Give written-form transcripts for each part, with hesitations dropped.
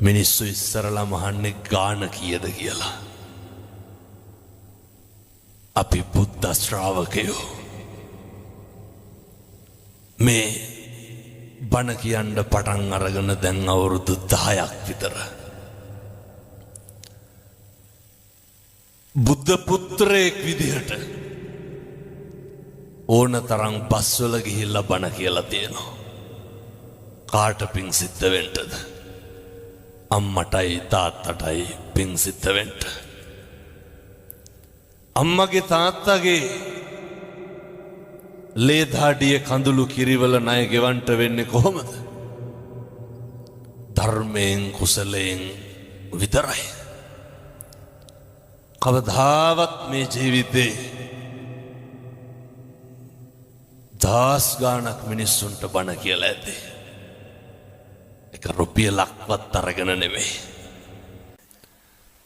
මිනිස්සු ඉස්සරලා මහන්නේ ගාන කීයද කියලා. අපි බුද්ධ ශ්‍රාවකයෝ මේ බණ කියන්න පටන් අරගෙන දැන් අවුරුදු 10ක් විතර. බුද්ධ පුත්‍රයෙක් විදිහට ඕන තරම් බස්වල ගිහිල්ලා බණ කියලා තියෙනවා. කාට පිං සිද්ධ වෙන්නද? අම්මටයි තාත්තටයි පිං සිද්ධ වෙන්න. අම්මගේ තාත්තගේ ලේධාඩිය කඳුළු කිරිවල ණය ගෙවන්ට වෙන්නේ කොහොමද? ධර්මයෙන් කුසලයෙන් විතරයි. කවදාවත් මේ ජීවිතේ දහස් ගාණක් මිනිස්සුන්ට බණ කියලා ඇති. එක රුපියලක්වත් අරගෙන නෙමෙයි.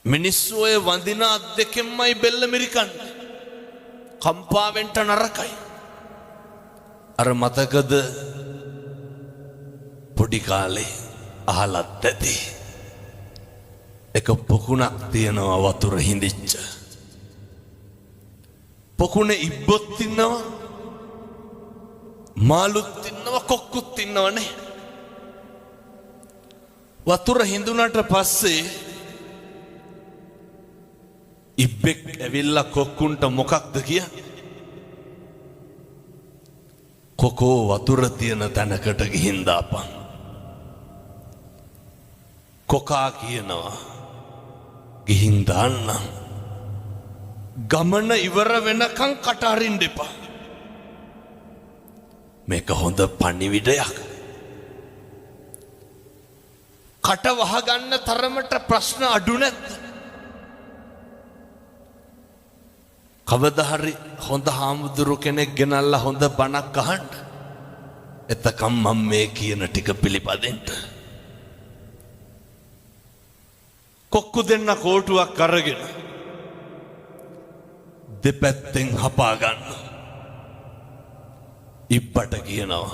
මිනිස්සු ඔය වඳින අත් දෙකෙන්මයි බෙල්ල මිරිකන්නේ. කම්පාවෙන්ට නරකයි. අර මතකද පොඩි කාලේ අහලත් ඇති. එක පොකුණක් තියෙනවා වතුර හිඳිච්ච. පොකුණේ ඉබ්බොත් ඉන්නවා, මාළුත් ඉන්නවා, කොක්කුත් ඉන්නවනේ. වතුර හිඳුනට පස්සේ ඉබ්බෙක් ඇවිල්ලා කොක්කුන්ට මොකක්ද කියන්නේ? කොකෝ වතුර තියෙන තැනකට ගිහින් දාපන්. කොකා කියනවා ගිහින් දාන්න. ගමන ඉවර වෙනකන් කට අරින්න එපා. මේක හොඳ පණිවිඩයක්. කට වහගන්න තරමට ප්‍රශ්න අඩු නැද්ද? කවදා හරි හොඳ හාමුදුරු කෙනෙක් ගෙනල්ලා හොඳ බණක් අහන්න. එතකම් මම මේ කියන ටික පිළිපදින්න. කොක්කු දෙන්න කෝටුවක් අරගෙන දෙපැත්තෙන් හපා ගන්න. ඉබ්බට කියනවා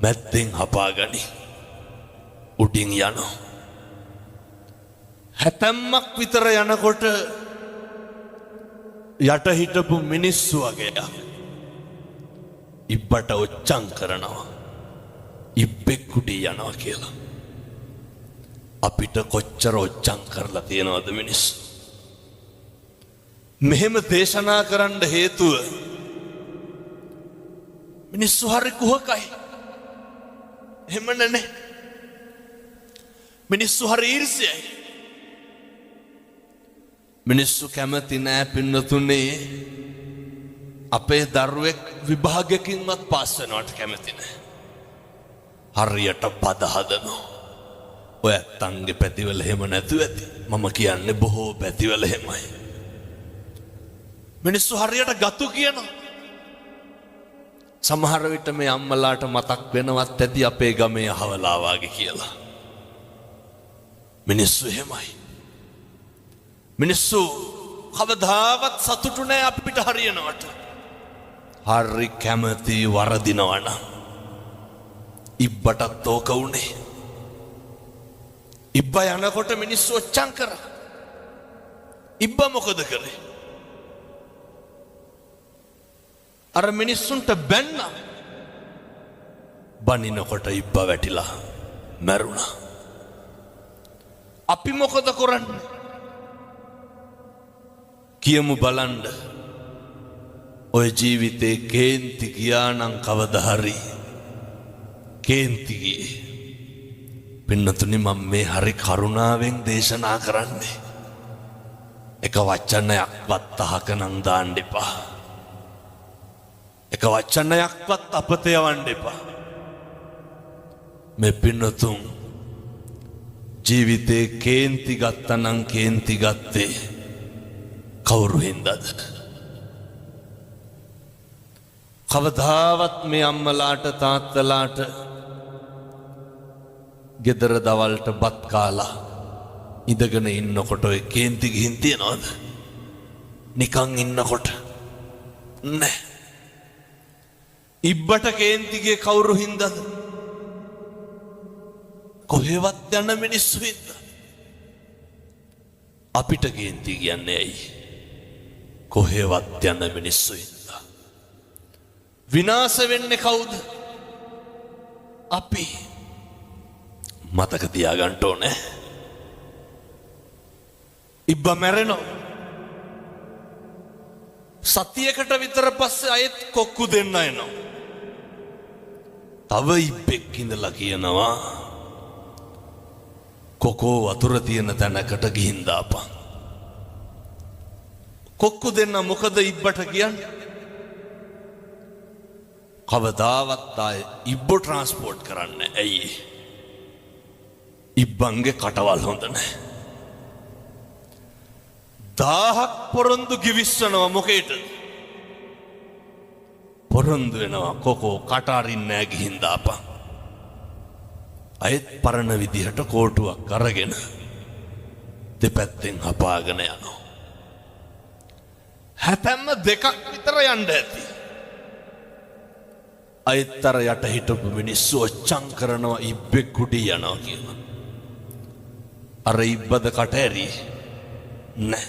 මැත්තෙන් හපා ගනි. උඩින් යනවා. හැතැම්මක් විතර යනකොට යට හිටපු මිනිස්සු වගේ ඉබ්බට ඔච්චම් කරනවා. ඉබ්බෙක් උඩින් යනවා කියලා. අපිට කොච්චර ඔච්චම් කරලා තියෙනවද මිනිස්සු? මෙහෙම දේශනා කරන්න හේතුව මිනිස්සු හරි කුහකයි. එහෙම නැනේ. මිනිස්සු හරි ඊර්ෂ්‍යයි. මිනිස්සු කැමති නෑ පින්නතුනේ අපේ දරුවෙක් විභාගයකින්වත් පාස් වෙනවට කැමති නෑ. හරියට පද හදනවා. ඔය ඇත්තන්ගේ පැතිවල එහෙම නැතුව ඇති. මම කියන්නේ බොහෝ පැතිවල එහෙමයි. මිනිස්සු හරියට ගතු කියනවා. සමහර විට මේ අම්මලාට මතක් වෙනවත් ඇති අපේ ගමේ අහවලා වාගේ කියලා. මිනිස්සු එහෙමයි. මිනිස්සු කවදාවත් සතුටු නෑ අපිට හරියනවට. හරි කැමති වරදිනවා නම්. ඉබ්බටත් ඕක උනේ. ඉබ්බා යනකොට මිනිස්සු ඔච්චම් කරා. ඉබ්බා මොකද කරේ? අර මිනිස්සුන්ට බැන්න. බනිනකොට ඉබ්බා වැටිලා මැරුණා. අපි මොකද කරන්නේ? කියමු බලන්න. ඔය ජීවිතේ කේන්ති ගියා නම් කවදා හරි කේන්ති ගියේ. පින්නතුනි මම මේ හරි කරුණාවෙන් දේශනා කරන්නේ. එක වචනයක්වත් අහක නම් දාන්න එපා. එක වචනයක්වත් අපත යවන්න එපා. මේ පින්නතුන් ජීවිතේ කේන්ති ගත්තා නම් කේන්ති ගත්තේ කවුරු හින්දාද? කවදාවත් මේ අම්මලාට තාත්තලාට ගෙදර දවල්ට බත් කාලා ඉඳගෙන ඉන්නකොට ඔය කේන්ති ගිහින් තියනවද? නිකන් ඉන්නකොට නෑ. ඉබ්බට කේන්ති ගියේ කවුරු හින්දාද? කොහෙවත් යන මිනිස්සු ඉන්න. අපිට ගේන්ති කියන්නේ ඇයි? කොහෙවත් යන මිනිස්සු ඉන්න. විනාශ වෙන්නේ කවුද? අපි. මතක තියාගන්න ඕනේ. ඉබ්බ මැරෙනවා. සතියකට විතර පස්සේ අයත් කොක්කු දෙන්න එනවා. තව ඉබ්බෙක් ඉඳලා කියනවා කොකෝ වතුර තියෙන තැනකට ගිහින් දාපන්. කොක්කු දෙන්න මොකද ඉබ්බට කියන්නේ? කවදාවත් ආයේ ඉබ්බෝ ට්‍රාන්ස්පෝර්ට් කරන්නේ ඇයි? ඉබ්බන්ගේ කටවල් හොඳ නැහැ. 1000ක් පොරොන්දු ගිවිස්සනවා මොකේද? පොරොන්දු වෙනවා කොකෝ කට අරින්නේ නැහැ ගිහින් දාපන්. අයත් පරණ විදිහට කෝටුවක් අරගෙන දෙපැත්තෙන් හපාගෙන යනවා. හැතැම්ම 2ක් විතර යන්න ඇති. අයත්තර යට හිටපු මිනිස්සු ඔච්චම් කරනවා ඉබ්බෙක් කුඩි යනවා කියලා. අර ඉබ්බද කට ඇරි නෑ.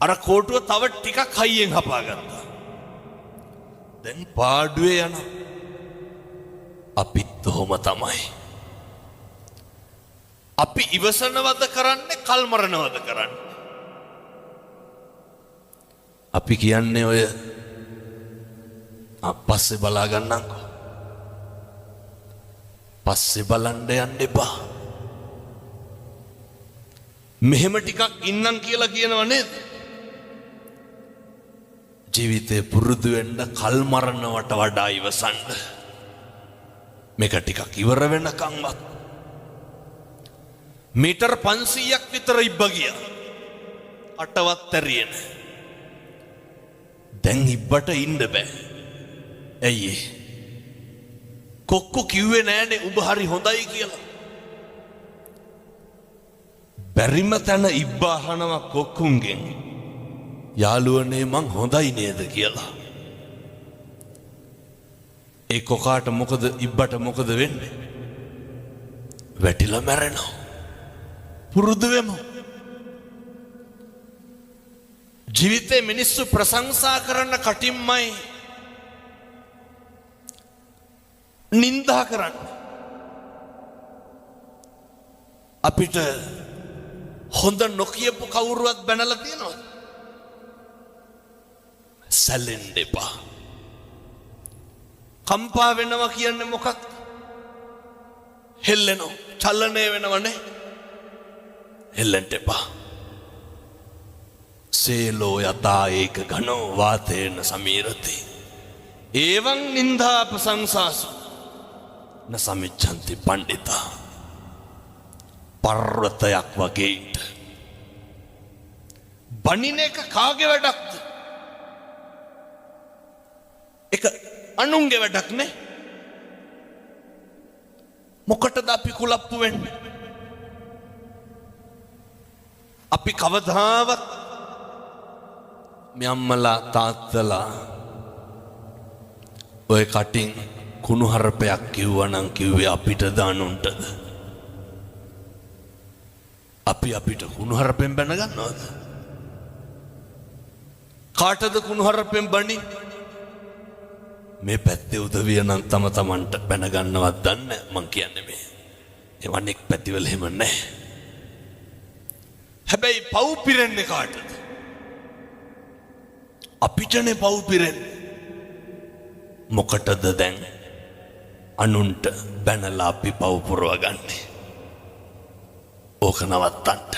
අර කෝටුව තව ටිකක් හයියෙන් හපාගත්තා. දැන් පාඩුවේ යනවා. අපිත් ඔහොම තමයි. අපි ඉවසනවද කරන්නේ කල් මරනවද කරන්නේ? අපි කියන්නේ ඔය පස්සේ බලා ගන්නම්කෝ. පස්සේ බලන්න යන්න එපා. මෙහෙම ටිකක් ඉන්නම් කියලා කියනව නේද? ජීවිතේ පුරුදු වෙන්න කල් මරනවට වඩා ඉවසන්න. මේක ටිකක් ඉවර වෙනකන්වත් මීටර් 500ක් විතර ඉබ්බ ගියා. අටවත් ඇරියේ නැහැ. දැන් ඉබ්බට ඉන්න බෑ. ඇයි? කොක්කු කිව්වේ නෑනේ උඹ හරි හොඳයි කියලා. බැරිම තැන ඉබ්බ අහනවා කොක්කුන්ගෙන් යාළුවනේ මං හොඳයි නේද කියලා. ඒ කොකාට මොකද ඉබ්බට මොකද වෙන්නේ? වැටිලා මැරෙනවා. පුරුදු වෙමු. ජීවිතේ මිනිස්සු ප්‍රශංසා කරන කටින්මයි නින්දා කරන්න. අපිට හොඳ නොකියපු කවුරුවත් බැනලා තියෙනවද? සැලෙන්න එපා. කම්පා වෙනවා කියන්නේ මොකක්ද? හෙල්ලෙනවා. චලනය වෙනවනේ. හෙල්ලෙන්න එපා. සේලෝ යතා ඒක ඝනෝ වාතේන සමීරති. එවං නින්දා ප්‍රශංසාසු න සමිච්ඡන්ති පණ්ඩිතා. පර්වතයක් වගේ බණින එක කාගේ වැඩක්ද? ඒක අනුන්ගේ වැඩක් නේ. මොකටද අපි කුලප්පු වෙන්නේ? අපි කවදාවත් මේ අම්මලා තාත්තලා ඔය කටින් කුණු හරපයක් කිව්වනම් කිව්වේ අපිට දානුන්ටද? අපි අපිට කුණු හරපෙන් බැන ගන්නවද? කාටද කුණු හරපෙන් බණි? මේ පැත්තේ උදවිය නම් තම තමන්ට බැන ගන්නවත් දන්නේ මං කියන්නේ මේ. එවන්ෙක් පැතිවල එහෙම නැහැ. හැබැයි පව් පිරෙන්නේ කාටද? අපිටනේ පව් පිරෙන්නේ. මොකටද දැන් අනුන්ට බැනලා අපි පව් පුරවගන්නේ? ඕක නවත්තන්න.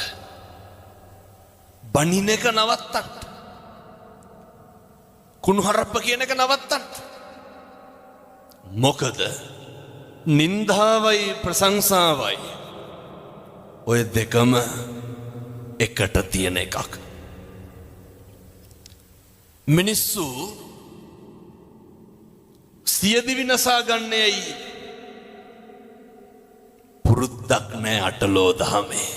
බණින එක නවත්තන්න. කුණු හරප්ප කියන එක නවත්තන්න. මොකද නින්දාවයි ප්‍රශංසාවයි ඔය දෙකම එකට තියෙන එකක්. මිනිස්සු සියදිවි නසා ගන්නේයි පුරුද්දක් නෑ අටලෝ දහමේ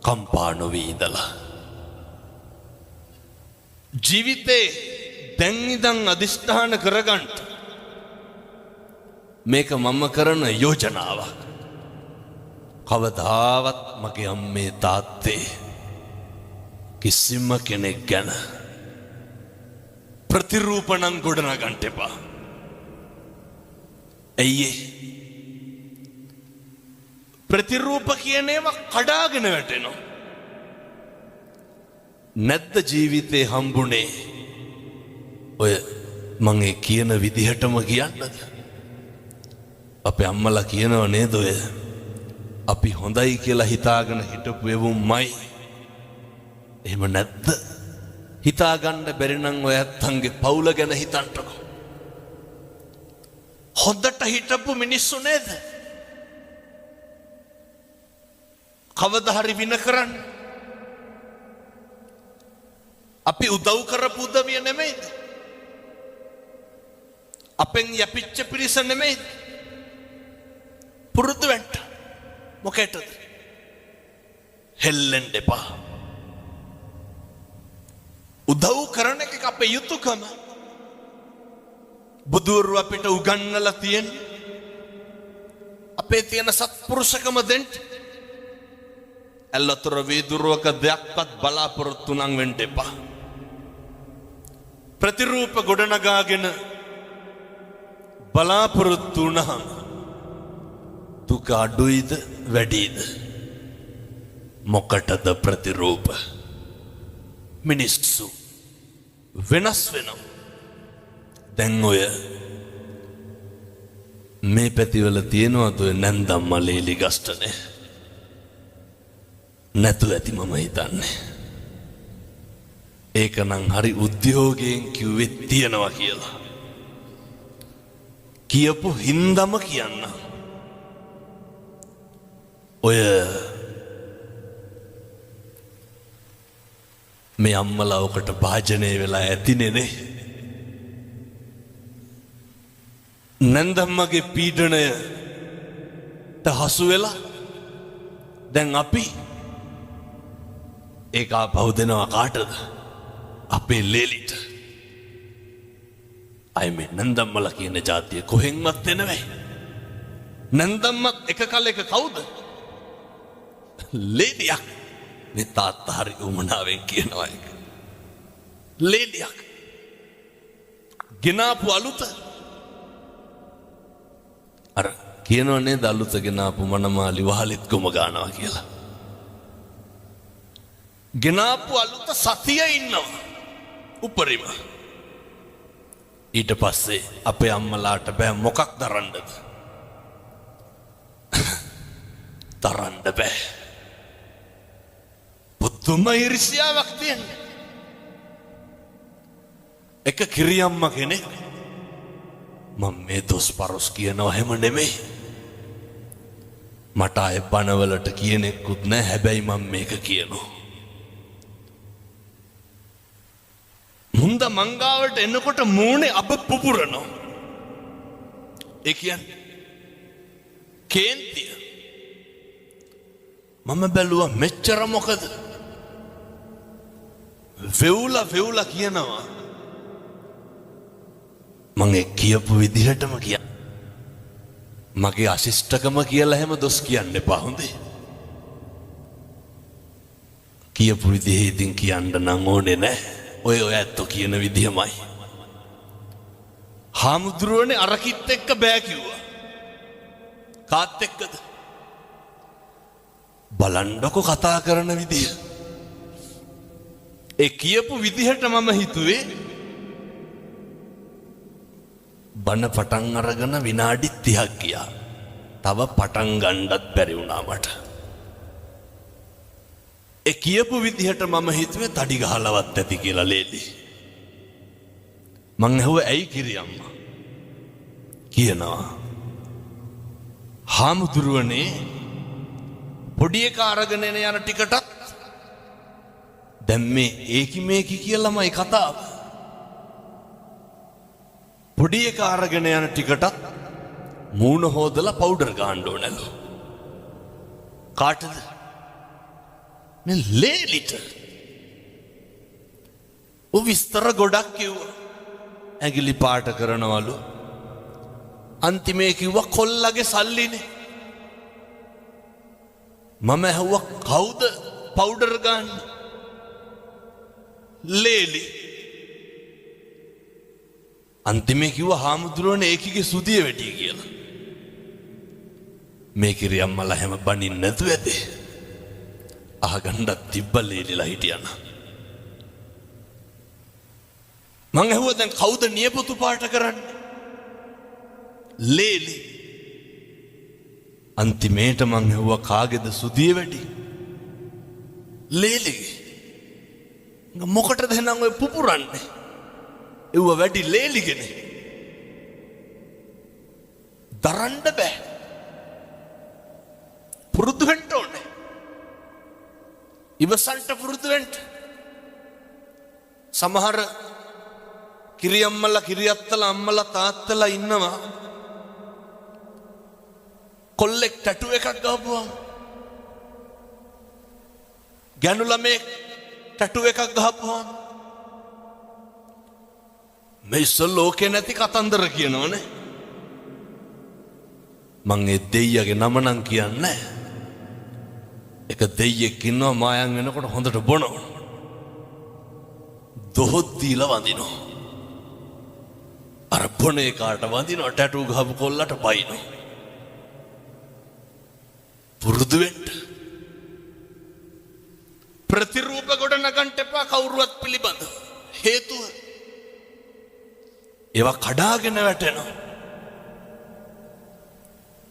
කම්පා නොවී ඉඳලා. ජීවිතේ දැන් ඉඳන් අදිෂ්ඨාන කරගන්න මේක මම කරන යෝජනාවක්. කවදාවත් මගේ අම්මේ තාත්තේ කිසිම කෙනෙක් ගැන ප්‍රතිරූපණම් ගොඩනගන්න එපා. ඇයි ප්‍රතිරූප කියන ඒවා කඩාගෙන වැටෙනවා. නැද්ද ජීවිතේ හම්බුනේ ඔය මං ඒ කියන විදිහටම කියන්නද? අපේ අම්මලා කියනව නේද ඔය අපි හොඳයි කියලා හිතාගෙන හිටපු එවුම්මයි. එහෙම නැද්ද? හිතාගන්න බැරි නම් ඔය ඇත්තන්ගේ පවුල ගැන හිතන්නකෝ. හොඳට හිටපු මිනිස්සු නේද? කවදා හරි වින කරන්න. අපි උදව් කරපු උදවිය නෙමෙයිද? අපෙන් යපිච්ච පිරිස නෙමෙයිද? පුරුදු වෙන්න. මොකේටද? හෙල්ලෙන්න එපා. උදව් කරන එක අපේ යුතුයකම. බුදුවරු අපිට උගන්වලා තියෙන්නේ අපේ තියෙන සත්පුරුෂකම දෙන්න. ඇල්ලතර වීදුරුවක දෙයක්වත් බලාපොරොත්තු නම් වෙන්න එපා. ප්‍රතිරූප ගොඩනගාගෙන බලාපොරොත්තු වුණාම දුක අඩුයිද වැඩිද? මොකටද ප්‍රතිරූප? මිනිස්සු වෙනස් වෙනවා. දැන් ඔය මේ පැතිවල තියෙනවද ඔය නැන්දම්ම ලේලි ගස්ටනේ? නැතු ඇති මම හිතන්නේ. ඒක නම් හරි උද්‍යෝගයෙන් කිව්වෙත් තියනවා කියලා. කියපු හින්දම කියන්න. ඔය මේ අම්මලා ඔකට භාජනය වෙලා ඇතිනේ. නැන්දම්මගේ පීඩනයට හසු වෙලා දැන් අපි ඒක ආපහු දෙනවා කාටද? අපේ ලේලිට. අය මේ නැන්දම්මලා කියන જાතිය කොහෙන්වත් එනවයි. නැන්දම්මත් එක කලයක කවුද? ලේලියක්. මේ තාත්තා හරි උමනාවෙන් කියනවා එක. ලේලියක්. ගෙනාපු අලුත අර කියනවා නේද අලුත ගෙනාපු මනමාලි වහලෙත් ගොම ගන්නවා කියලා. ගෙනාපු අලුත සතිය ඉන්නවා උපරිම. ඊට පස්සේ අපේ අම්මලාට බෑ මොකක් දරන්නද? දරන්න බෑ. පුදුම ඊර්ෂ්‍යාවක් තියෙනවා. එක කිරියම්ම කෙනෙක් මම මේ දොස් පරොස් කියනවා හැම නෙමෙයි. මට අය බනවලට කියනෙකුත් නෑ. හැබැයි මම මේක කියනවා. මුන්ද මංගාවට එනකොට මූණේ අබ පුපුරනවා. ඒ කියන්නේ කේන්තිය. මම බැලුවා මෙච්චර මොකද? වෙවුලා කියනවා. මම ඒ කියපු විදිහටම කිය. මගේ අශිෂ්ටකම කියලා හැම දොස් කියන්න එපා හොඳේ. කියපු විදිහේ ඉතින් කියන්න නම් ඕනේ නෑ. ඔය ඇත්තෝ කියන විදිහමයි. හාමුදුරුවනේ අරකිත් එක්ක බෑ කිව්වා. කාත් එක්කද? බලන්නකො කතා කරන විදිහ. ඒ කියපු විදිහට මම හිතුවේ බණ පටන් අරගෙන විනාඩි 30ක් ගියා. තව පටන් ගන්නත් බැරි වුණා මට. ඒ කියපු විදිහට මම හිතුවේ තඩි ගහලවත් ඇති කියලා ලේලි. මං ඇහුවා ඇයි කිරියම්මා? කියනවා හාමුදුරුවනේ පොඩි එක අරගෙන යන ටිකටත් දැන් මේ ඒකි මේකි කියලාමයි කතාව. පොඩි එක අරගෙන යන ටිකටත් මූණ හොදලා පවුඩර් ගන්න ඕනලු. කාටද? මේ ලේලිට. ඔව් විස්තර ගොඩක් කිව්වා. ඇඟිලි පාට කරනවලු. අන්තිමේ කිව්වා කොල්ලගේ සල්ලිනේ. මම ඇහුවා කවුද පවුඩර් ගන්න? ලේලි. අන්තිමේ කිව්වා හාමුදුරුවනේ ඒකිගේ සුදිය වැඩි කියලා. මේ කිරි අම්මලා හැම බණින් නැතුව ඇති. අහගන්නත් තිබ්බ ලේලිලා හිටියන. මං ඇහුවා දැන් කවුද නියපොතු පාට කරන්නේ? ලේලි. අන්තිමේට මං ඇහුවා කාගේද සුදිය වැඩි? ලේලිගේ. මොකටද එහෙනම් ඔය පුපුරන්නේ? එව්ව වැඩි ලේලිගෙනේ. දරන්න බෑ. පුරුදු වෙන්න ඕනේ. ඉවසන්ට පුරුදු වෙන්න. සමහර කිරියම්මලා කිරියත්තලා අම්මලා තාත්තලා ඉන්නවා. කොල්ලෙක් ටැටු එකක් ගහපුවා. ගෑනු ළමේ ටැටු එකක් ගහපුවා. මේ ලෝකේ නැති කතන්දර කියනවනේ. මං ඒ දෙයියගේ නම නම් කියන්නේ. එක දෙයියෙක් ඉන්නවා මායම් වෙනකොට හොඳට බොනවා. දොහොත් දීලා වඳිනවා. අර බොනේ කාට වඳිනවා ටැටු ගහපු කොල්ලට පයින්නවා. පුරුදු වෙන්න. ප්‍රතිරූප ගොඩ නගන්න එපා කවුරුවත් පිළිබඳ. හේතුව ඒවා කඩාගෙන වැටෙනවා.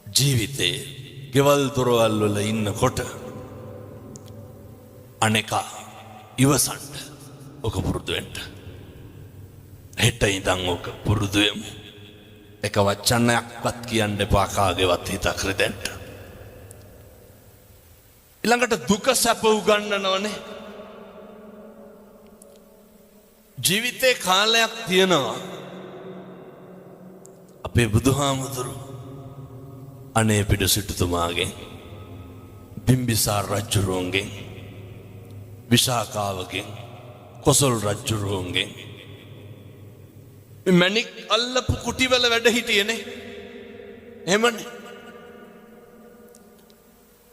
ජීවිතේ ගෙවල් දොරවල් වල ඉන්නකොට අනේකා ඉවසන්න. ඔක පුරුදු වෙන්න. හෙට ඉඳන් ඔක පුරුදු වෙමු. එක වචනයක්වත් කියන්න එපා කාගේවත් හිතක් රිදෙන්න. ඊළඟට දුක සැප උගන්නනවනේ. ජීවිතේ කාලයක් තියෙනවා. අපේ බුදුහාමුදුරු අනේ පිට සිටුතුමාගෙන් බිම්බිසාර රජුරුවන්ගෙන් විශාකාවගෙන් කොසල් රජුරුවන්ගෙන් මැණික් අල්ලපු කුටිවල වැඩ හිටියේනේ. එහෙමනේ.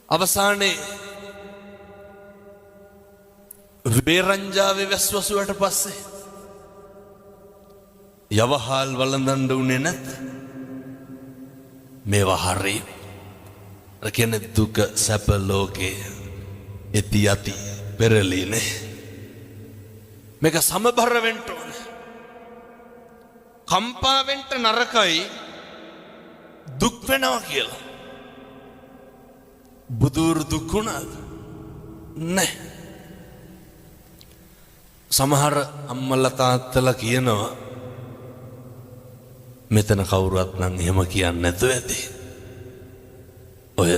අවසානයේ වේරංජාවේ වැස්වසුවට පස්සේ යවහල් වළඳන්න උනේ නැත්. මේවා හරි. රකින්නේ දුක සැප ලෝකේ එති යති පෙරලිනේ. මේක සමබර වෙන්න ඕනේ. කම්පා වෙන්න නරකයි දුක් වෙනවා කියලා. බුදුරු දුක් වුණාද? නැහැ. සමහර අම්මලා තාත්තලා කියනවා මෙතන කවුරුවත් නම් එහෙම කියන්නේ නැතුව ඇති. ඔය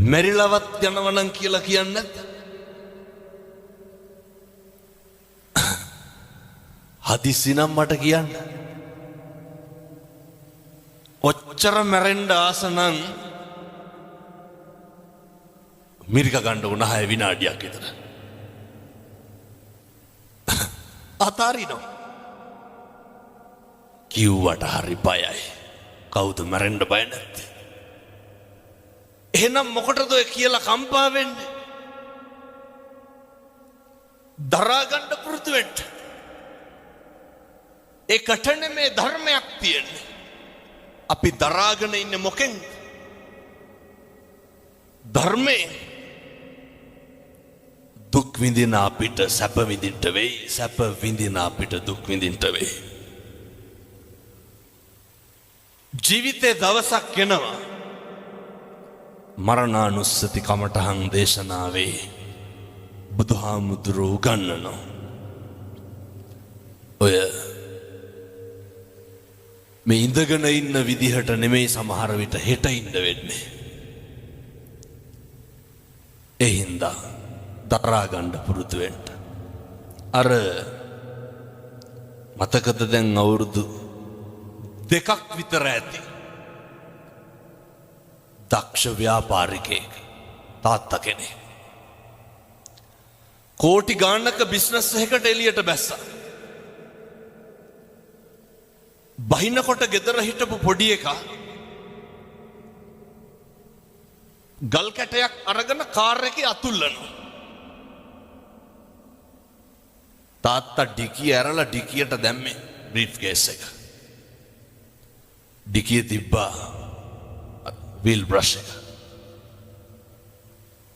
මෙරිලවත් යනවා නම් කියලා කියන්නේ නැද්ද? හදිස්සි නම් මට කියන්න. ඔච්චර මැරෙන්න ආස නම් මිරික ගන්න උන 6 විනාඩියක් විතර. අතාරිනවා. කිව්වට හරි බයයි. කවුද මැරෙන්න බය නැත්තේ? එහෙනම් මොකටද ඔය කියලා කම්පා වෙන්නේ? දරා ගන්න පුරුදු වෙන්න. ඒකට මේ ධර්මයක් තියෙන්නේ. අපි දරාගෙන ඉන්නේ මොකෙන්ද? ධර්මයෙන්. දුක් විඳින අපිට සැප විඳින්න වෙයි. සැප විඳින අපිට දුක් විඳින්න වෙයි. ජීවිතේ දවසක් එනවා මරණානුස්සති කමඨහං දේශනාවේ බුදුහාමුදුරුවෝ උගන්වනවා. ඔය මේ ඉඳගෙන ඉන්න විදිහට නෙමෙයි සමහර විට හෙට ඉන්න වෙන්නේ. ඒ හින්දා දරා ගන්න පුරුදු වෙන්න. අර මතකද දැන් අවුරුදු 2ක් විතර ඇති දක්ෂ ව්‍යාපාරිකයෙක් තාත්තා කෙනෙක් කෝටි ගාණක බිස්නස් එකකට එළියට බැස්සා. බහිනකොට ගෙදර හිටපු පොඩි එකා ගල් කැටයක් අරගෙන කාර් එකේ අතුල්ලනවා. තාත්තා ඩිකිය ඇරලා ඩිකියට දැම්මේ බ්‍රීෆ් කේස් එක. ඩිකිය තිබ්බා වීල් බ්‍රෂ් එක.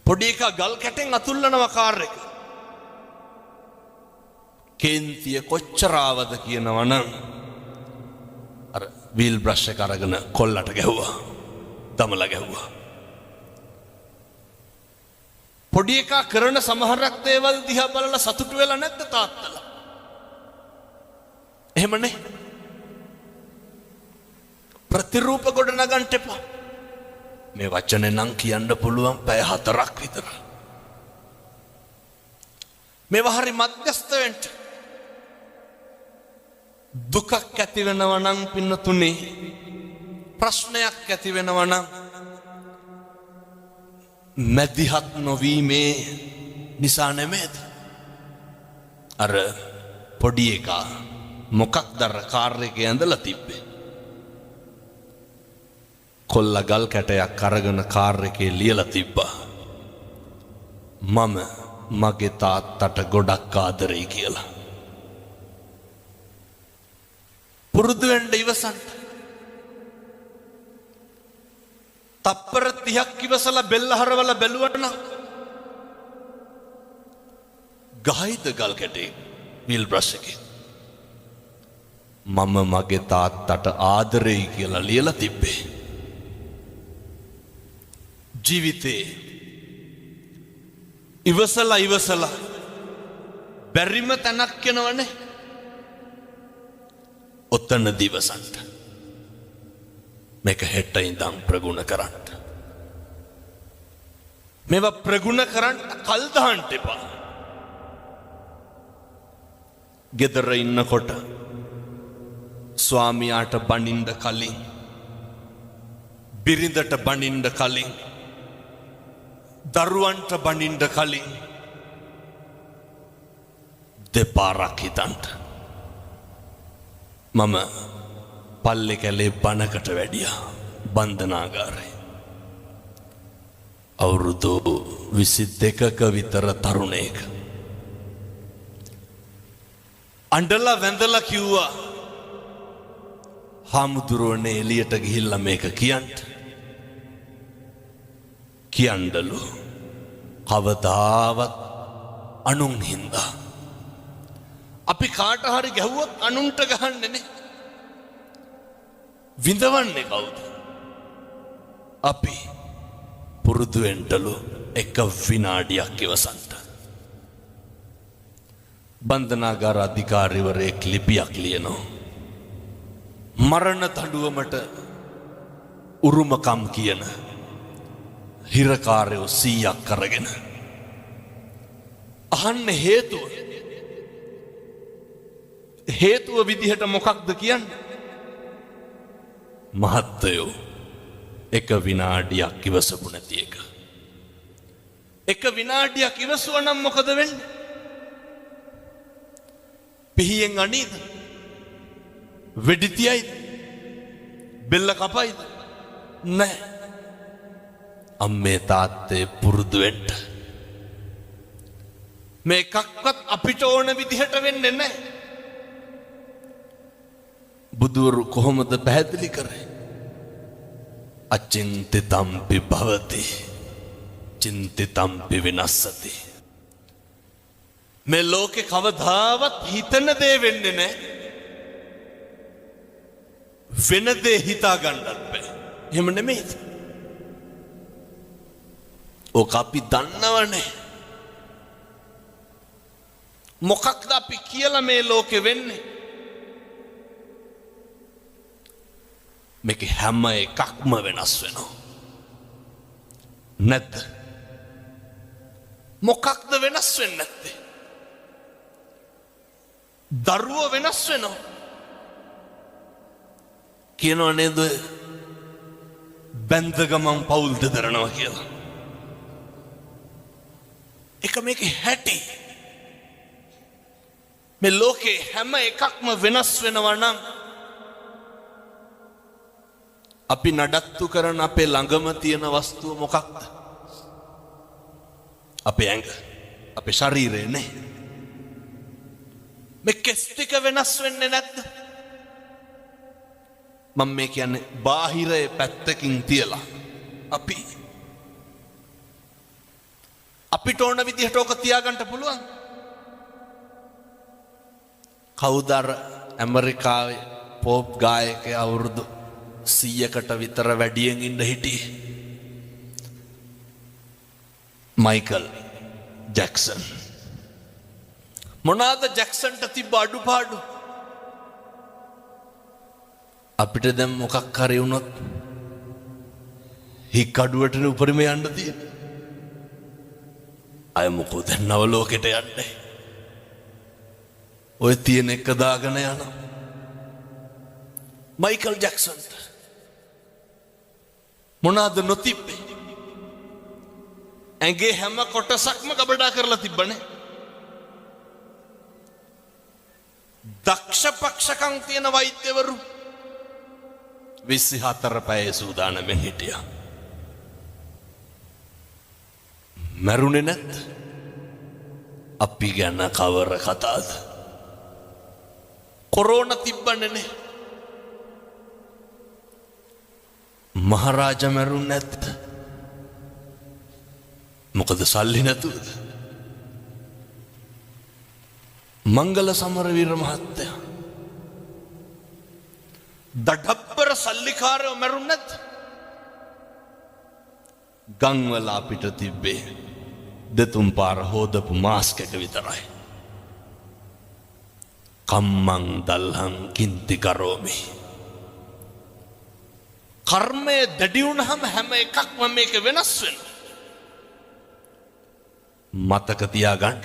පොඩි එකා ගල් කැටෙන් අතුල්ලනවා කාර් එක. කේන්තිය කොච්චර ආවද කියනවනම් අර වීල් බ්‍රෂ් එක අරගෙන කොල්ලට ගැහුවා. දමලා ගැහුවා. පොඩි එකා කරන සමහරක් දේවල් දිහා බලලා සතුටු වෙලා නැද්ද තාත්තලා? එහෙමනේ. ප්‍රතිරූප ගොඩ නගන්න එපා. මේ වචනේ නම් කියන්න පුළුවන් පැය 4ක් විතර. මේවා හරි මධ්‍යස්ථ වෙන්න. දුකක් ඇති වෙනවා නම් පින්නතුනේ, ප්‍රශ්නයක් ඇති වෙනවා නම් මැදිහත් නොවීමේ නිසා නෙමෙයිද? අර පොඩි එකා මොකක්ද අර කාර් එකේ ඇඳලා තිබ්බේ? කොල්ලා ගල් කැටයක් අරගෙන කාර් එකේ ලියලා තිබ්බා. මම මගේ තාත්තට ගොඩක් ආදරෙයි කියලා. පුරුදු වෙන්න ඉවසන්න. තප්පර 30ක් ඉවසලා බෙල්ල හරවලා බැලුවනම් ගහයිද ගල් කැටේ වීල් බ්‍රෂ් එකේ? මම මගේ තාත්තට ආදරෙයි කියලා ලියලා තිබ්බේ. ජීවිතේ ඉවසලා බැරිම තැනක් යනවනේ. ඔතන දිවසන්ට මේක හෙට ඉඳන් ප්‍රගුණ කරන්න. මේවා ප්‍රගුණ කරන්න කල් දාන්න එපා. ගෙදර ඉන්නකොට ස්වාමියාට බනින්න කලින්, බිරිඳට බනින්න කලින්, දරුවන්ට බනින්න කලින් දෙපාරක් හිතන්න. මම පල්ලෙ කැලේ බණකට වැඩියා බන්ධනාගාරේ. අවුරුදු 22ක විතර තරුණයෙක්. අඬලා වැඳලා කිව්වා, හාමුදුරුවනේ එළියට ගිහිල්ලා මේක කියන්න. කියන්නලු කවදාවත් අනුන් හින්දා. අපි කාට හරි ගැහුවොත් අනුන්ට ගහන්නේ නේ. විඳවන්නේ කවුද? අපි. පුරුදු වෙන්නලු එක විනාඩියක් ඉවසන්න. බන්ධනාගාර අධිකාරිවරයෙක් ලිපියක් ලියනවා. මරණ දඬුවමට උරුමකම් කියන හිරකාරයෝ 100ක් අරගෙන අහන්නේ හේතුව විදිහට මොකක්ද කියන්නේ? මහත්තයෝ එක විනාඩියක් ඉවසපු නැති එක. එක විනාඩියක් ඉවසුවා නම් මොකද වෙන්නේ? පිහියෙන් අනීද? වෙඩි තියයිද? බෙල්ල කපයිද? නැහැ. අම්මේ තාත්තේ පුරුදු වෙන්න. මේකක්වත් අපිට ඕන විදිහට වෙන්නේ නැහැ. බුදුවරු කොහොමද පැහැදිලි කරේ? අචින්තිතම්පි භවති චින්තිතම්පි විනස්සති. මේ ලෝකේ කවදාවත් හිතන දේ වෙන්නේ නැහැ. වෙන දේ හිතා ගන්නත් බෑ. එහෙම නෙමෙයිද? ඕක අපි දන්නවනේ. මොකක්ද අපි කියලා මේ ලෝකෙ වෙන්නේ? මේක හැම එකක්ම වෙනස් වෙනවා. නැද්ද? මොකක්ද වෙනස් වෙන්නේ නැත්තේ? දරුවෝ වෙනස් වෙනවා. කියනවා නේද? බැඳ ගමන් පවුල් දෙදරනවා කියලා. එක මේකේ හැටි. මේ ලෝකේ හැම එකක්ම වෙනස් වෙනවා නම් අපි නඩත්තු කරන අපේ ළඟම තියෙන වස්තුව මොකක්ද? අපේ ඇඟ, අපේ ශරීරය නේ. මේ කෙස් ටික වෙනස් වෙන්නේ නැද්ද? මම මේ කියන්නේ බාහිරයේ පැත්තකින් තියලා අපිට ඕන විදිහට ඕක තියාගන්න පුළුවන්. කවුද ඇමරිකාවේ පොප් ගායකයා අවුරුදු 100කට විතර වැඩියෙන් ඉන්න හිටියේ? Michael Jackson. මොනවාද ජැක්සන්ට තිබ්බ අඩුපාඩු? අපිට දැන් මොකක් හරි වුණොත් හික් අඩුවටනේ උපරිම යන්න තියෙන්නේ. අය මොකෝ දැන් නව ලෝකෙට යන්නේ. ඔය තියෙන එක දාගෙන යනවා. මයිකල් ජැක්සන්ට මොනවාද නොතිබ්බේ? ඇඟේ හැම කොටසක්ම ගබඩා කරලා තිබ්බනේ. දක්ෂ පක්ෂකම් තියෙන වෛද්‍යවරු 24 පැය සූදානම්ෙන් හිටියා. මරුනේ නැත්. අපි ගැන කවර කතාද? කොරෝනා තිබ්බනේ නේ. මහරජා මරුනේ නැත්. මොකද සල්ලි නැතුවද? මංගල සමරවීර මහත්තයා දඩබ්බර සල්ලිකාරයෝ මරුනේ නැත්. ගම්වල අපිට තිබ්බේ දෙතුන් පාර හොදපු මාස්ක් එක විතරයි. කම්මං දල්හං කින්ති කරෝමි. කර්මය දැඩි වුණාම හැම එකක්ම මේක වෙනස් වෙනවා. මතක තියාගන්න.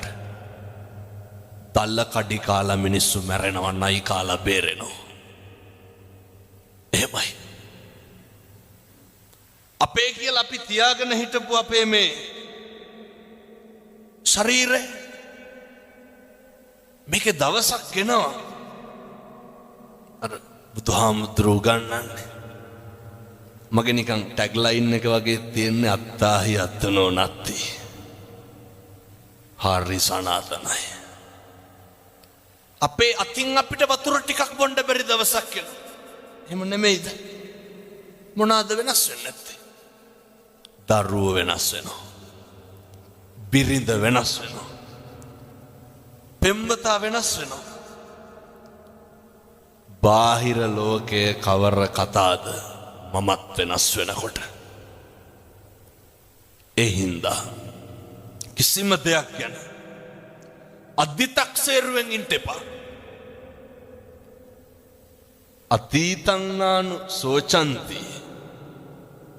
තල්ල කඩි කාලා මිනිස්සු මැරෙනවා, නයි කාලා බේරෙනවා. එහෙමයි. අපේ කියලා අපි තියාගෙන හිටපු අපේ මේ ශරීරය මේකේ දවසක් එනවා. අර බුදුහාමුදුරුවෝ ගන්නන්නේ මගේ නිකන් ටැග්ලයින් එක වගේ තියෙන්නේ අත්තාහි අත්තනෝ නත්ති. හරි සනාතනයි. අපේ අතින් අපිට වතුර ටිකක් බොන්න බැරි දවසක් එනවා. එහෙම නෙමෙයිද? මොනවාද වෙනස් වෙන්නේ නැත්තේ? දරුවෝ වෙනස් වෙනවා. බිරිඳ වෙනස් වෙනවා. පෙම්වතා වෙනස් වෙනවා. බාහිර ලෝකයේ කවර කතාද මමත් වෙනස් වෙනකොට. ඒ හින්දා කිසිම දෙයක් ගැන අධිතක්සේරුවෙන් ඉන්න එපා. අතීතං නානු සෝචන්ති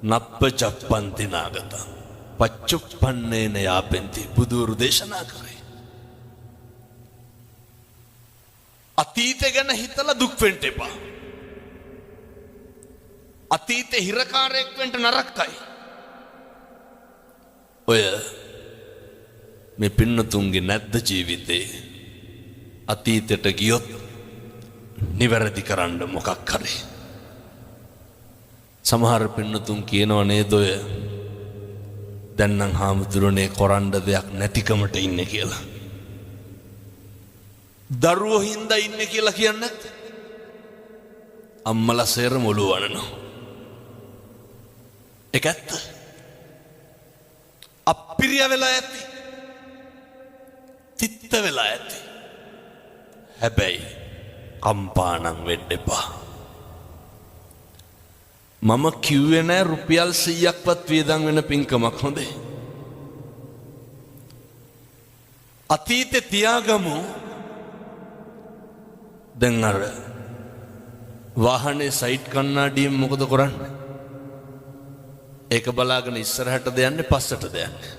නප්ප චප්පන්ති නාගත පච්චුප්පන්නේන යාපෙන්ති. බුදුරු දේශනා කරේ. අතීතය ගැන හිතලා දුක් වෙන්න එපා. අතීතේ හිරකාරයෙක් වෙන්න නරකයි. ඔය මේ පින්නතුන්ගේ නැද්ද ජීවිතේ අතීතයට ගියොත් නිවැරදි කරන්න මොකක් හරි. සමහර පින්නතුන් කියනව නේද ඔය දැන් නම් හාමුදුරනේ කරන්න දෙයක් නැතිකමට ඉන්නේ කියලා. දරුවෝ හින්දා ඉන්නේ කියලා කියන්නේ අම්මලා සේරම ඔළුව වනනවා. ඒක ඇත්ත. අප්පිරිය වෙලා ඇති. තිත්ත වෙලා ඇති. හැබැයි කම්පානම් වෙන්න එපා. මම කිව්වේ නෑ රුපියල් 100ක්වත් වියදම් වෙන පින්කමක් හොඳේ. අතීතේ තියාගමු. දැන් අර වාහනේ සයිඩ් කණ්ණාඩියෙන් මොකද කරන්නේ? ඒක බලාගෙන ඉස්සරහටද යන්නේ පස්සටද යන්නේ?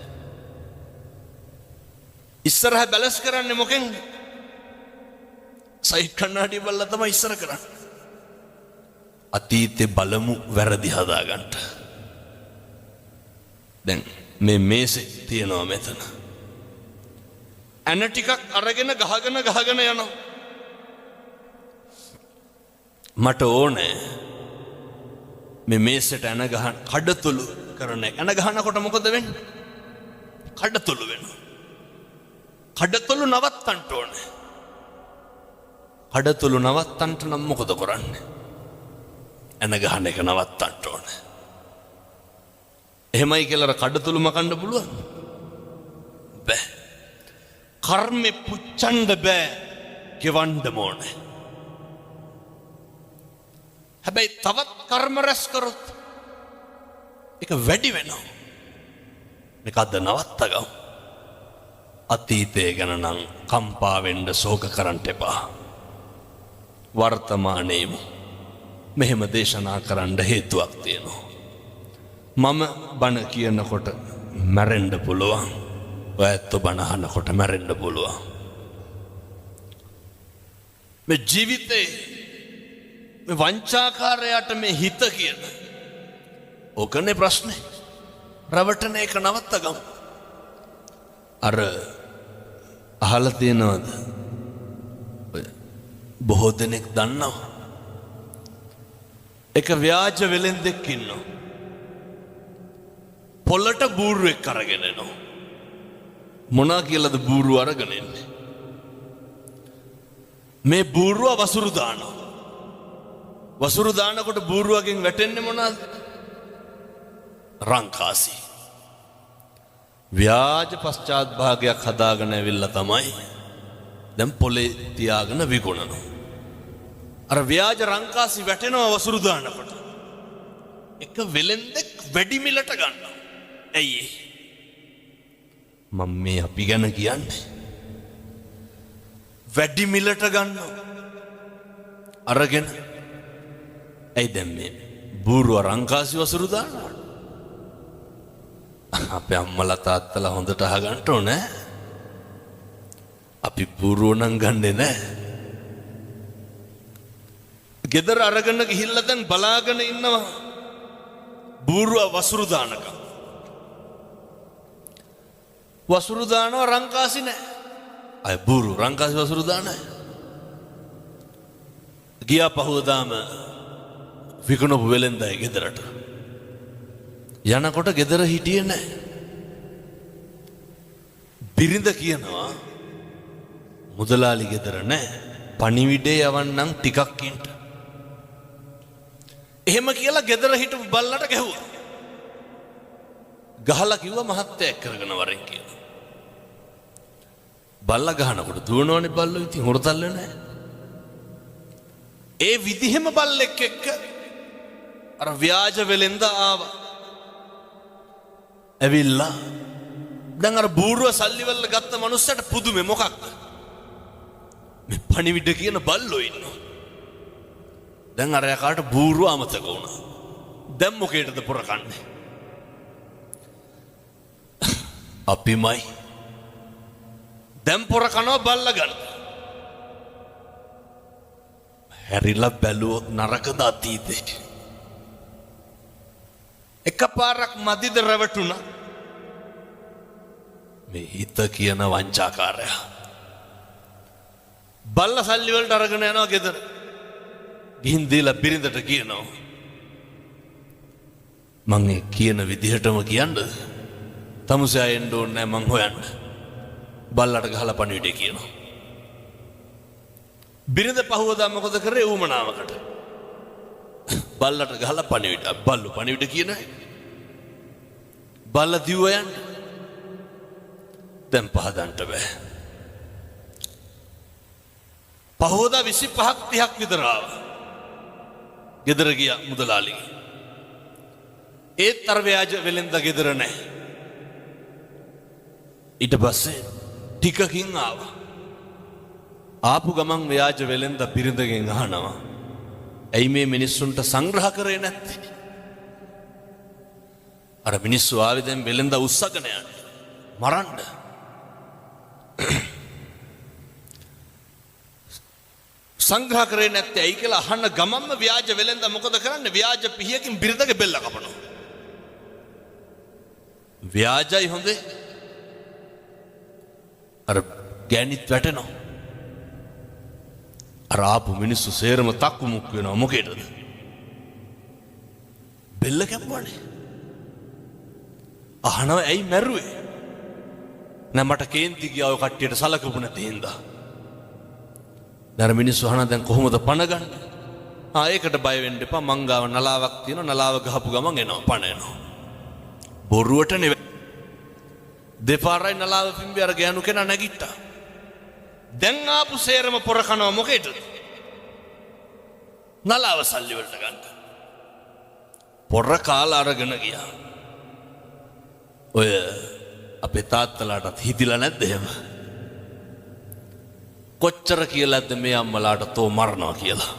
ඉස්සරහ බැලන්ස් කරන්නේ මොකෙන්ද? සයිඩ් කණ්ණාඩිය බලලා තමයි ඉස්සර කරන්නේ. අතීතේ බලමු වැරදි හදාගන්න. දැන් මේ මේසේ තියනවා මෙතන. ඇන ටිකක් අරගෙන ගහගෙන යනවා. මට ඕනේ මේ මේසෙට ඇන ගහන කඩතුළු කරන එක. ඇන ගහනකොට මොකද වෙන්නේ? කඩතුළු වෙනවා. කඩතුළු නවත්තන්න ඕනේ. කඩතුළු නවත්තන්න නම් මොකද කරන්නේ? ඇන ගහන එක නවත්තන්න ඕනේ. එහෙමයි කියලා කඩතුළු මකන්න පුළුවන්? බෑ. කර්මෙ පුච්චන්න බෑ. ගෙවන්න ඕනේ. හැබැයි තවත් කර්ම රැස් කරොත් ඒක වැඩි වෙනවා. මේක අද නවත්තගමු. අතීතය ගැන නම් කම්පා වෙන්න ශෝක කරන්න එපා. වර්තමානයේම මෙහෙම දේශනා කරන්න හේතුවක් තියෙනවා. මම බණ කියනකොට මැරෙන්න පුළුවන්. ඔයත් බණ අහනකොට මැරෙන්න පුළුවන්. මේ ජීවිතේ මේ වංචාකාරයාට මේ හිත කියන ඕකනේ ප්‍රශ්නේ. රවටන එක නවත්තගමු. අර අහලා තියෙනවද? බොහෝ දෙනෙක් දන්නවා. එක ව්‍යාජ වෙලෙන්දෙක් ඉන්නවා. පොළට බූරුවෙක් අරගෙන එනවා. මොනා කියලාද බූරුව අරගෙන එන්නේ? මේ බූරුව වසුරු දානවා. වසුරු දානකොට බූරුවගෙන් වැටෙන්නේ මොනවාද? රංකාසි. ව්‍යාජ පශ්චාත් භාගයක් හදාගෙන ඇවිල්ලා තමයි දැන් පොලේ තියාගෙන විකුණනවා. අර ව්‍යාජ රංකාසි වැටෙනවා වසුරු දානකොට. එක වෙලෙන්දෙක් වැඩි මිලට ගන්නවා. ඇයි ඒ? මම මේ අපි ගැන කියන්නේ. වැඩි මිලට ගන්නවා. අරගෙන ඇයි දැන් මේ බූරුව රංකාසි වසුරු දානවා? අපේ අම්මලා තාත්තලා හොඳට අහගන්න ඕනේ. අපි බූරුව නම් ගන්නෙ නෑ. ගෙදර අරගෙන ගිහිල්ලා දැන් බලාගෙන ඉන්නවා බූරුව වසුරු දානකම්. වසුරු දානවා රංකාසි නෑ. අය බූරුව රංකාසි වසුරු දානයි. ගියා පහුවදාම විකුණපු වෙලෙන්දයි ගෙදරට. යනකොට ගෙදර හිටියේ නෑ. බිරිඳ කියනවා මුදලාලි ගෙදර නෑ. පණිවිඩේ යවන්නම් ටිකක් ඉන්න. එහෙම කියලා ගෙදර හිටපු බල්ලට ගැහුවා. ගහලා කිව්වා මහත්තයා එක් කරගෙන වරෙන් කියලා. බල්ලා ගහනකොට දුවනවනේ බල්ලෝ. ඉතින් හොරතල් වෙන්නේ නෑ. ඒ විදිහෙම බල්ලෙක් එක්ක අර ව්‍යාජ වෙලෙන්ද ආවා. ඇවිල්ලා දැන් අර බූරුව සල්ලි වල ගත්ත මනුස්සයට පුදුමේ මොකක්ද? මේ පණිවිඩ කියන බල්ලෝ ඉන්නවා. දැන් අර යකාට බූරුව අමතක වුණා. දැන් මොකේටද පොර කන්නේ? අපිමයි. දැන් පොර කනවා බල්ලා ගන්න. හැරිලා බැලුවොත් නරකද අතීතේ. එකපාරක් මදිද රැවටුණා මේ හිත කියන වංචාකාරයා. බල්ලා සල්ලි වලට අරගෙන යනවා ගෙදර. ගිහින් දීලා බිරිඳට කියනවා මං ඒ කියන විදිහටම කියන්නද? තමුසෙයා එන්න ඕනේ නැහැ මං හොයන්න. බල්ලට ගහලා පණිවිඩය කියනවා. බිරිඳ පහුවදා මොකද කරේ? ඌමනාවකට බල්ලට ගහලා පණිවිඩ. බල්ලු පණිවිඩ කියන බල්ලා දිව්ව යන්න. දැන් පහදන්න බෑ. පහුවදා 25ක් 30ක් විතර ආවා. ගෙදර ගියා මුදලාලිගේ. ඒත් අර ව්‍යාජ වෙලෙන්ද ගෙදර නැහැ. ඊට පස්සේ ටිකකින් ආවා. ආපු ගමන් ව්‍යාජ වෙලෙන්ද බිරිඳගෙන් අහනවා ඇයි මේ මිනිස්සුන්ට සංග්‍රහ කරේ නැත්තේ? අර මිනිස්සු ආවේ දැන් වෙලෙන්ද උස්සගෙන යන්නේ මරන්න. සංග්‍රහ කරේ නැත්තේ ඇයි කියලා අහන්න ගමන්ම ව්‍යාජ වෙලෙන්ද මොකද කරන්නේ? ව්‍යාජ පිහියකින් බිරිඳගේ බෙල්ල කපනවා. ව්‍යාජයි හොඳේ. අර ගෑනිත් වැටෙනවා. අර ආපු මිනිස්සු සේරම තක්කු මුක් වෙනවා. මොකේද? බෙල්ල කැපුවානේ. අහනවා ඇයි මැරුවේ? නෑ මට කේන්ති ගියා ඔය කට්ටියට සලකපු නැති හින්දා. දැන් මිනිස්සු අහනවා දැන් කොහොමද පණ ගන්න? ඒකට බය වෙන්න එපා. මං ගාව නලාවක් තියෙනවා. නලාව ගහපු ගමන් එනවා පණ එනවා. බොරුවට නෙවෙයි. දෙපාරයි නලාව පිම්බි අර ගෑනු කෙනා නැගිට්ටා. දැන් ආපු සේරම පොර කනවා මොකේද? නලාව සල්ලි වලට ගන්න. පොර කාලා අරගෙන ගියා. ඔය අපේ තාත්තලාටත් හිතිලා නැද්ද එහෙම? කොච්චර කියලාද මේ අම්මලාට තෝ මරනවා කියලා.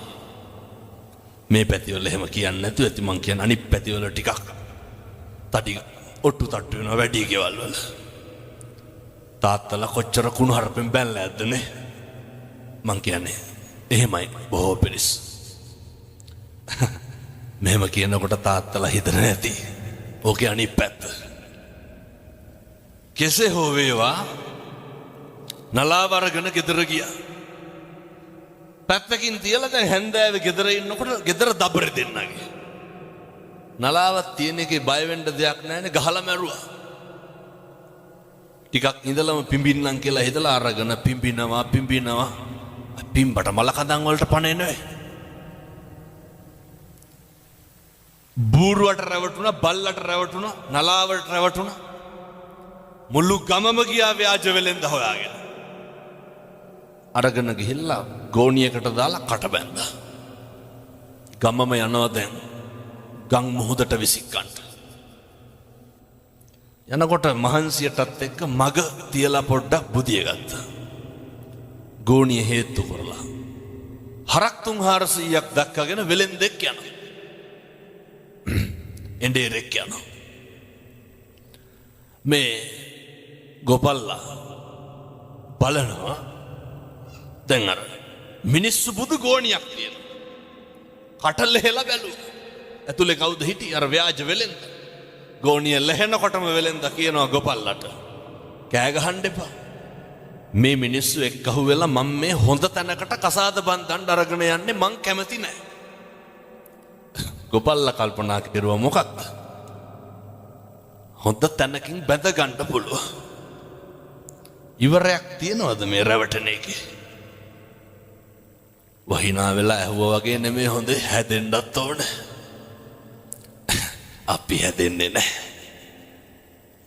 මේ පැතිවල එහෙම කියන්නේ නැතුව ඇති. මං කියන අනිත් පැතිවල ටිකක් තටි ඔට්ටු තට්ටු වෙනවා වැඩි ගෙවල් වල. තාත්තලා කොච්චර කුණු හරපෙන් බැලලා ඇද්දනේ. මං කියන්නේ එහෙමයි බොහෝ පිරිස්. මෙහෙම කියනකොට තාත්තලා හිතන්නේ නැති. ඕකේ අනිත් පැත්ත. කෙසේ හෝ වේවා නලාව අරගෙන ගෙදර ගියා. පැත්තකින් තියලා දැන් හැන්දෑවේ ගෙදර ඉන්නකොට ගෙදර දබරේ දෙන්නගේ. නලාවක් තියෙන එකේ බය වෙන්න දෙයක් නැහැනේ ගහලා මැරුවා. ටිකක් ඉඳලම පිඹින්නම් කියලා හිතලා අරගෙන පිඹිනවා. පිඹට මල කඳන් වලට පණ එන්නේ. බූරුවට රැවටුණා, බල්ලට රැවටුණා, නලාවට රැවටුණා. මුළු ගමම ගියා ව්‍යාජ වෙලෙන්ද හොයාගෙන. අරගෙන ගිහිල්ලා ගෝණියකට දාලා කට බැන්දා. ගමම යනවා දැන් ගම් මුහුදට විසිකන්න. යනකොට මහන්සියටත් එක්ක මග තියලා පොඩ්ඩක් බුදිය ගත්තා. ගෝණිය හේතු කරලා හරක් 300ක් දක්කගෙන වෙලෙන්දෙක් යනවා. එඬේරෙක් යනවා. මේ ගෝපල්ලා බලනවා දැන් අර මිනිස්සු බුදු ගෝණියක් තියෙනවා. කට ලෙහෙලා බැලුවා. ඇතුලේ කවුද හිටියේ? අර ව්‍යාජ වෙලෙන්ද. ගෝණිය ලෙහෙනකොටම වෙලෙන්ද කියනවා ගෝපල්ලට කෑ ගහන්න එපා. මේ මිනිස්සු එක්කහුව වෙලා මම මේ හොඳ තැනකට කසාද බන්දන්න අරගෙන යන්නේ මං කැමති නැහැ. ගෝපල්ලා කල්පනා කරුවා මොකක්ද? හොඳ තැනකින් බැඳ ගන්න පුළුවන්. ඉවරයක් තියනවද මේ රැවටෙන එකේ? වහිනා වෙලා ඇහුවා වගේ නෙමෙයි හොඳේ හැදෙන්නත් ඕන. අපි හැදෙන්නේ නැහැ.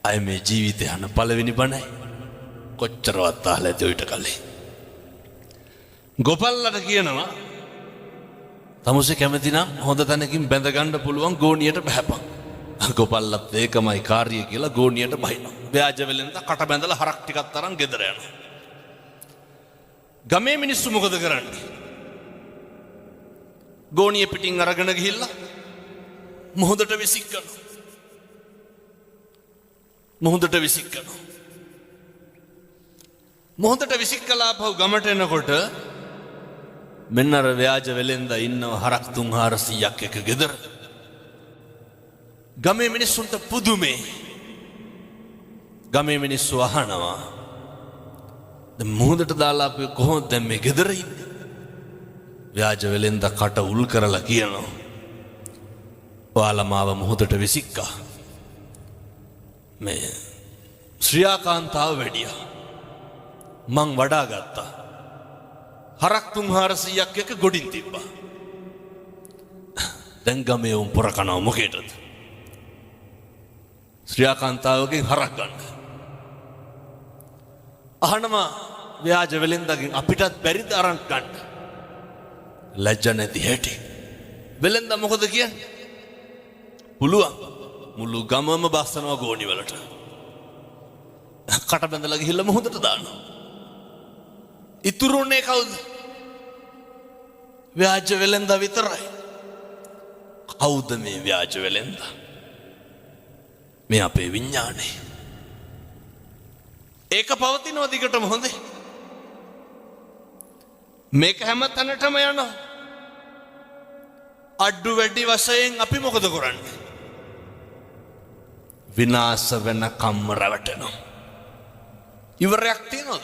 අය මේ ජීවිතය යන පළවෙනි බණයි. කොච්චරවත් අහලා ඇති ඔයිට කලින්. ගෝපල්ලට කියනවා තමුසේ කැමති නම් හොඳ තැනකින් බැඳ ගන්න පුළුවන් ගෝණියට බහැපන්. ගෝපල්ලත් ඒකමයි කාර්යය කියලා ගෝණියට බහිනවා. ව්‍යාජ වෙලෙන්ද කට බැඳලා හරක් ටිකක් තරම් ගෙදර යනවා. ගමේ මිනිස්සු මොකද කරන්නේ? ගෝණිය පිටින් අරගෙන ගිහිල්ලා මුහුදට විසිකනවා. මුහුදට විසිකලා පහු ගමට එනකොට මෙන්න අර ව්‍යාජ වෙලෙන්ද ඉන්නව හරක් 300ක් එක ගෙදර. ගමේ මිනිස්සුන්ට පුදුමේ. ගමේ මිනිස්සු අහනවා දැන් මුහුදට දාලා අපි කොහොමද දැන් මේ ගෙදර ඉන්නේ? ව්‍යාජ වෙලෙන්ද කට උල් කරලා කියනවා ඔයාලා මාව මුහුදට විසික්කා. මේ ශ්‍රියාකාන්තාව වැඩියා. මං වඩා ගත්තා. හරක් 300ක් එක ගොඩින් තිබ්බා. දැන් ගමේ උන් පොර කනවා මොකේද? ශ්‍රියාකාන්තාවගෙන් හරක් ගන්න. අහනවා ව්‍යාජ වෙලෙන්දගෙන් අපිටත් බැරිද අරන් ගන්න? ලැජ්ජ නැති හැටි. වෙලෙන්ද මොකද කියන්නේ? පුළුවන්. මුළු ගමම බස්සනවා ගෝණි වලට. කට බැඳලා ගිහිල්ලා මොහොතට දානවා. ඉතුරුනේ කවුද? ව්‍යාජ වෙලෙන්ද විතරයි. කවුද මේ ව්‍යාජ වෙලෙන්ද? මේ අපේ විඥානේ. ඒක පවතිනවා දිගටම හොඳේ. මේක හැම තැනටම යනවා. අඩු වැඩි වශයෙන් අපි මොකද කරන්නේ? විනාශ වෙන කම්ම රැවටෙනවා. ඉවරයක් තියනවද?